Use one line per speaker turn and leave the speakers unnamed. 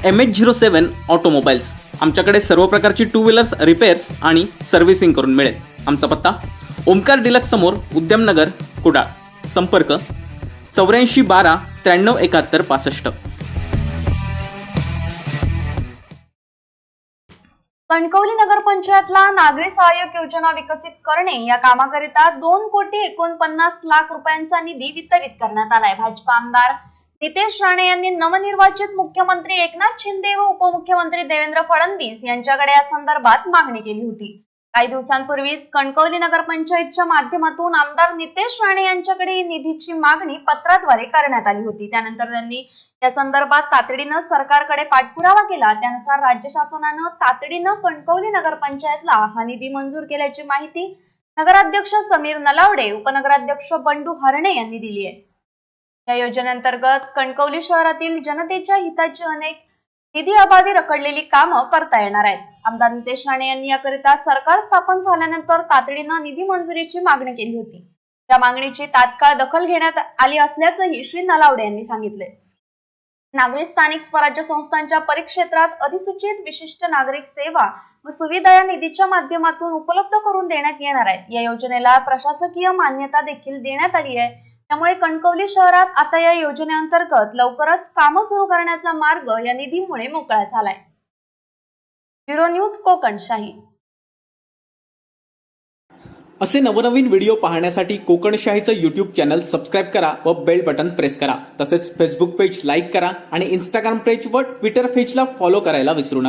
MH07 automobiles. आमच्याकडे सर्व प्रकारची टू व्हीलर्स रिपेअर्स आणि सर्व्हिसिंग करून मिळेल। आमचा पत्ता ओमकार डिलक्स समोर उद्यमनगर कुडाळ। संपर्क 8412 93 71 65।
कणकवली नगरपंचायतला नागरी सहाय्यक योजना विकसित करणे या कामाकरिता 2,49,00,000 रुपयांचा निधी वितरित करण्यात आलाय। भाजपा आमदार नितेश राणे यांनी नवनिर्वाचित मुख्यमंत्री एकनाथ शिंदे व उपमुख्यमंत्री देवेंद्र फडणवीस यांच्याकडे या संदर्भात मागणी केली होती। काही दिवसांपूर्वीच कणकवली नगरपंचायतच्या माध्यमातून आमदार नितेश राणे यांच्याकडे निधीची मागणी पत्राद्वारे करण्यात आली होती। त्यानंतर त्यांनी या संदर्भात तातडीने सरकारकडे पाठपुरावा केला। त्यानुसार राज्य शासनाने तातडीने कणकवली नगरपंचायतला हा निधी मंजूर केल्याची माहिती नगराध्यक्ष समीर नलावडे, उपनगराध्यक्ष बंडू हरणे यांनी दिली आहे। या योजनेअंतर्गत कणकवली शहरातील जनतेच्या हिताची अनेक निधी अभावी रखडलेली कामं करता येणार आहेत। आमदार नितेश राणे यांनी याकरिता सरकार स्थापन झाल्यानंतर तातडीने निधी मंजुरीची मागणी केली होती। त्या मागणीची तात्काळ दखल घेण्यात आली असल्याचंही श्री नलावडे यांनी सांगितले। नागरी स्थानिक स्वराज्य संस्थांच्या परिक्षेत्रात अधिसूचित विशिष्ट नागरिक सेवा व सुविधा या निधीच्या माध्यमातून उपलब्ध करून देण्यात येणार आहेत। या योजनेला प्रशासकीय मान्यता देखील देण्यात आली आहे। त्यामुळे कणकवली शहरात आता या योजनेअंतर्गत लवकरच कामं सुरू करण्याचा मार्ग या निधीमुळे मोकळा झालाय। Bureau news Kokanshahi.
असे नवनवीन व्हिडिओ पाहण्यासाठी कोकणशाहीचं YouTube चॅनल सबस्क्राइब करा व बेल बटन प्रेस करा। तसेच फेसबुक पेज लाईक करा आणि इंस्टाग्राम पेज व ट्विटर पेजला फॉलो करायला विसरू नका।